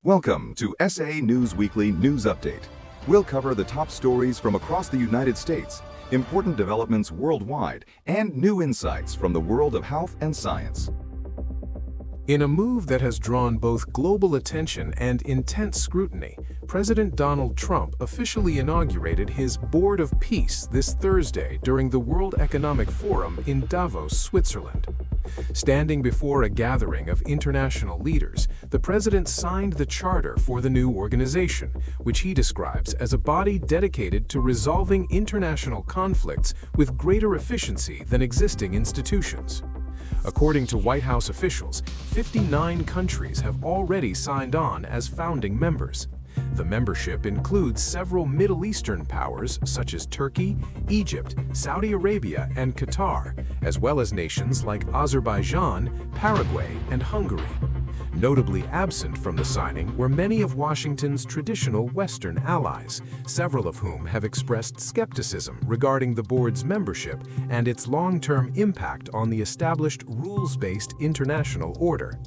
Welcome to SA News Weekly News Update. We'll cover the top stories from across the United States, important developments worldwide, and new insights from the world of health and science. In a move that has drawn both global attention and intense scrutiny, President Donald Trump officially inaugurated his Board of Peace this Thursday during the World Economic Forum in Davos, Switzerland. Standing before a gathering of international leaders, the president signed the charter for the new organization, which he describes as a body dedicated to resolving international conflicts with greater efficiency than existing institutions. According to White House officials, 59 countries have already signed on as founding members. The membership includes several Middle Eastern powers such as Turkey, Egypt, Saudi Arabia, and Qatar, as well as nations like Azerbaijan, Paraguay, and Hungary. Notably absent from the signing were many of Washington's traditional Western allies, several of whom have expressed skepticism regarding the board's membership and its long-term impact on the established rules-based international order.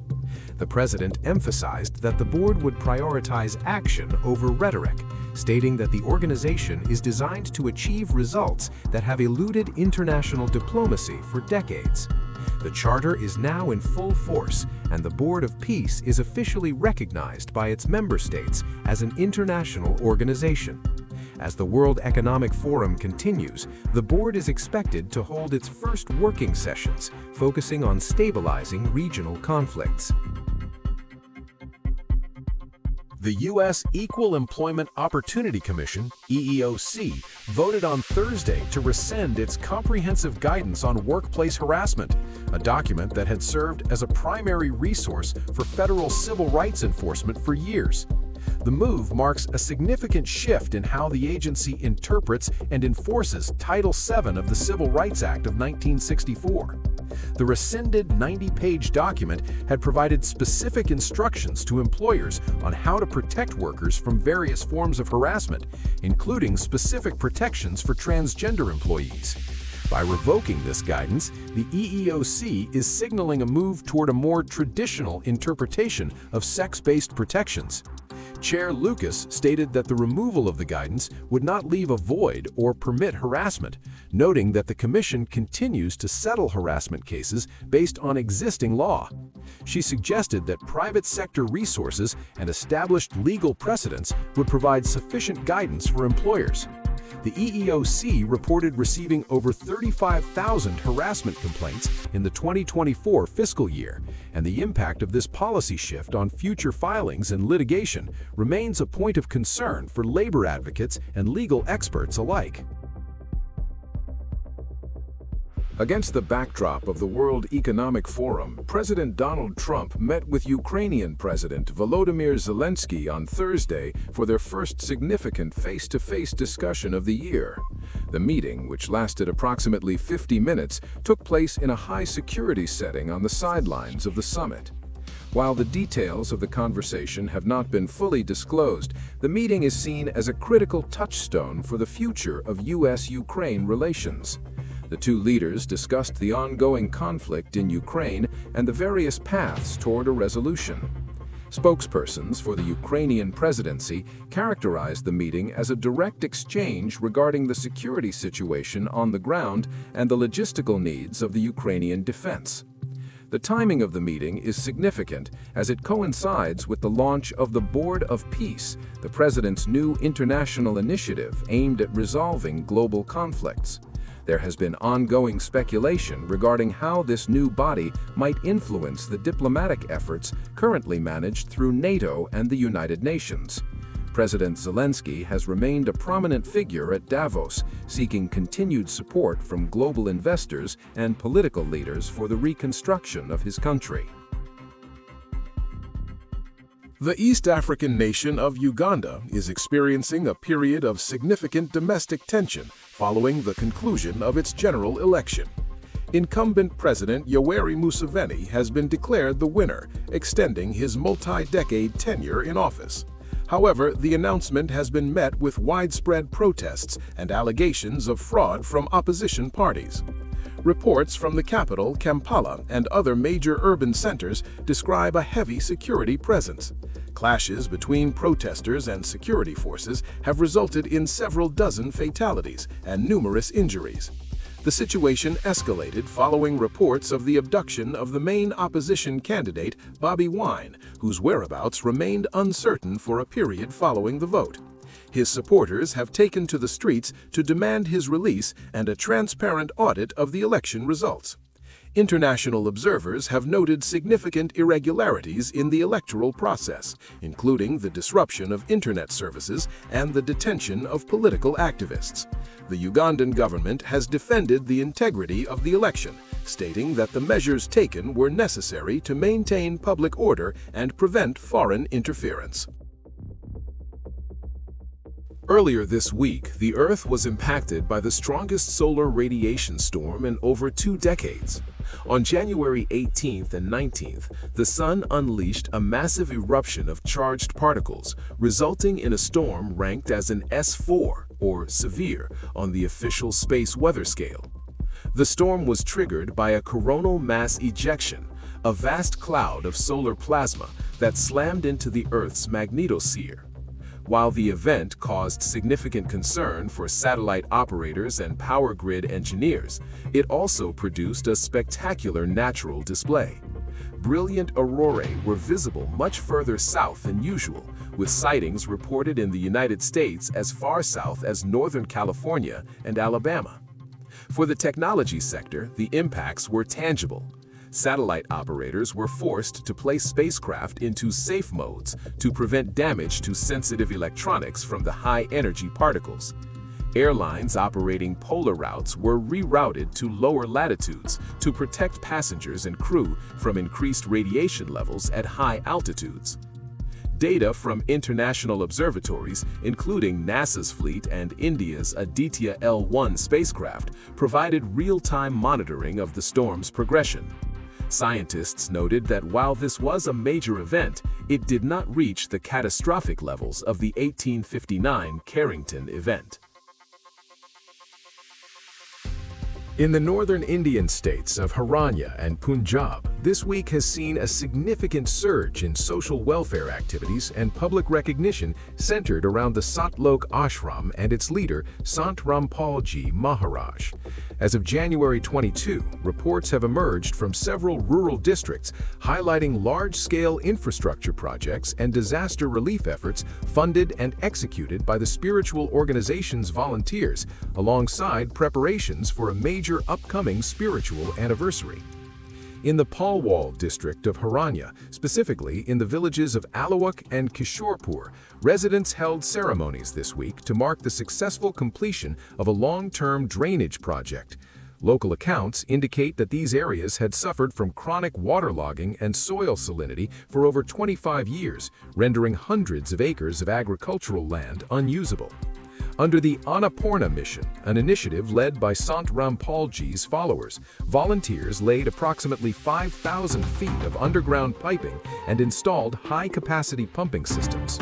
The president emphasized that the board would prioritize action over rhetoric, stating that the organization is designed to achieve results that have eluded international diplomacy for decades. The charter is now in full force, and the Board of Peace is officially recognized by its member states as an international organization. As the World Economic Forum continues, the board is expected to hold its first working sessions, focusing on stabilizing regional conflicts. The U.S. Equal Employment Opportunity Commission, EEOC, voted on Thursday to rescind its comprehensive guidance on workplace harassment, a document that had served as a primary resource for federal civil rights enforcement for years. The move marks a significant shift in how the agency interprets and enforces Title VII of the Civil Rights Act of 1964. The rescinded 90-page document had provided specific instructions to employers on how to protect workers from various forms of harassment, including specific protections for transgender employees. By revoking this guidance, the EEOC is signaling a move toward a more traditional interpretation of sex-based protections. Chair Lucas stated that the removal of the guidance would not leave a void or permit harassment, noting that the Commission continues to settle harassment cases based on existing law. She suggested that private sector resources and established legal precedents would provide sufficient guidance for employers. The EEOC reported receiving over 35,000 harassment complaints in the 2024 fiscal year, and the impact of this policy shift on future filings and litigation remains a point of concern for labor advocates and legal experts alike. Against the backdrop of the World Economic Forum, President Donald Trump met with Ukrainian President Volodymyr Zelensky on Thursday for their first significant face-to-face discussion of the year. The meeting, which lasted approximately 50 minutes, took place in a high-security setting on the sidelines of the summit. While the details of the conversation have not been fully disclosed, the meeting is seen as a critical touchstone for the future of U.S.-Ukraine relations. The two leaders discussed the ongoing conflict in Ukraine and the various paths toward a resolution. Spokespersons for the Ukrainian presidency characterized the meeting as a direct exchange regarding the security situation on the ground and the logistical needs of the Ukrainian defense. The timing of the meeting is significant as it coincides with the launch of the Board of Peace, the president's new international initiative aimed at resolving global conflicts. There has been ongoing speculation regarding how this new body might influence the diplomatic efforts currently managed through NATO and the United Nations. President Zelensky has remained a prominent figure at Davos, seeking continued support from global investors and political leaders for the reconstruction of his country. The East African nation of Uganda is experiencing a period of significant domestic tension following the conclusion of its general election. Incumbent President Yoweri Museveni has been declared the winner, extending his multi-decade tenure in office. However, the announcement has been met with widespread protests and allegations of fraud from opposition parties. Reports from the capital, Kampala, and other major urban centers describe a heavy security presence. Clashes between protesters and security forces have resulted in several dozen fatalities and numerous injuries. The situation escalated following reports of the abduction of the main opposition candidate, Bobi Wine, whose whereabouts remained uncertain for a period following the vote. His supporters have taken to the streets to demand his release and a transparent audit of the election results. International observers have noted significant irregularities in the electoral process, including the disruption of internet services and the detention of political activists. The Ugandan government has defended the integrity of the election, stating that the measures taken were necessary to maintain public order and prevent foreign interference. Earlier this week, the Earth was impacted by the strongest solar radiation storm in over 2 decades. On January 18th and 19th, the Sun unleashed a massive eruption of charged particles, resulting in a storm ranked as an S4, or severe, on the official space weather scale. The storm was triggered by a coronal mass ejection, a vast cloud of solar plasma that slammed into the Earth's magnetosphere. While the event caused significant concern for satellite operators and power grid engineers, it also produced a spectacular natural display. Brilliant aurorae were visible much further south than usual, with sightings reported in the United States as far south as Northern California and Alabama. For the technology sector, the impacts were tangible. Satellite operators were forced to place spacecraft into safe modes to prevent damage to sensitive electronics from the high-energy particles. Airlines operating polar routes were rerouted to lower latitudes to protect passengers and crew from increased radiation levels at high altitudes. Data from international observatories, including NASA's fleet and India's Aditya L1 spacecraft, provided real-time monitoring of the storm's progression. Scientists noted that while this was a major event, it did not reach the catastrophic levels of the 1859 Carrington event. In the northern Indian states of Haryana and Punjab, this week has seen a significant surge in social welfare activities and public recognition centered around the Satlok Ashram and its leader, Sant Rampal Ji Maharaj. As of January 22, reports have emerged from several rural districts highlighting large-scale infrastructure projects and disaster relief efforts funded and executed by the spiritual organization's volunteers, alongside preparations for a major upcoming spiritual anniversary. In the Palwal district of Haryana, specifically in the villages of Alawak and Kishorpur, residents held ceremonies this week to mark the successful completion of a long-term drainage project. Local accounts indicate that these areas had suffered from chronic waterlogging and soil salinity for over 25 years, rendering hundreds of acres of agricultural land unusable. Under the Annapurna Mission, an initiative led by Sant Rampal Ji's followers, volunteers laid approximately 5,000 feet of underground piping and installed high-capacity pumping systems.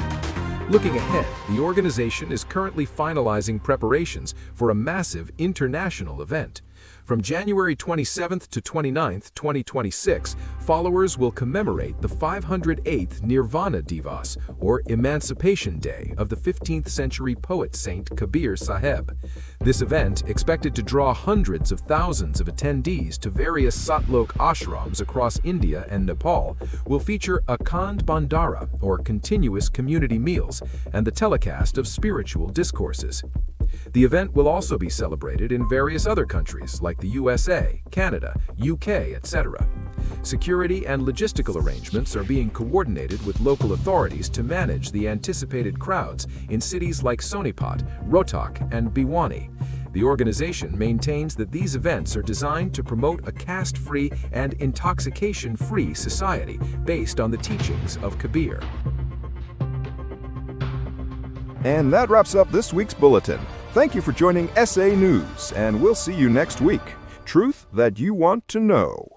Looking ahead, the organization is currently finalizing preparations for a massive international event. From January 27th to 29th, 2026, followers will commemorate the 508th Nirvana Divas, or Emancipation Day, of the 15th century poet Saint Kabir Sahib. This event, expected to draw hundreds of thousands of attendees to various Satlok ashrams across India and Nepal, will feature Akhand Bandara, or continuous community meals, and the telecast of spiritual discourses. The event will also be celebrated in various other countries like the USA, Canada, UK, etc. Security and logistical arrangements are being coordinated with local authorities to manage the anticipated crowds in cities like Sonipat, Rohtak, and Bhiwani. The organization maintains that these events are designed to promote a caste-free and intoxication-free society based on the teachings of Kabir. And that wraps up this week's bulletin. Thank you for joining SA News, and we'll see you next week. Truth that you want to know.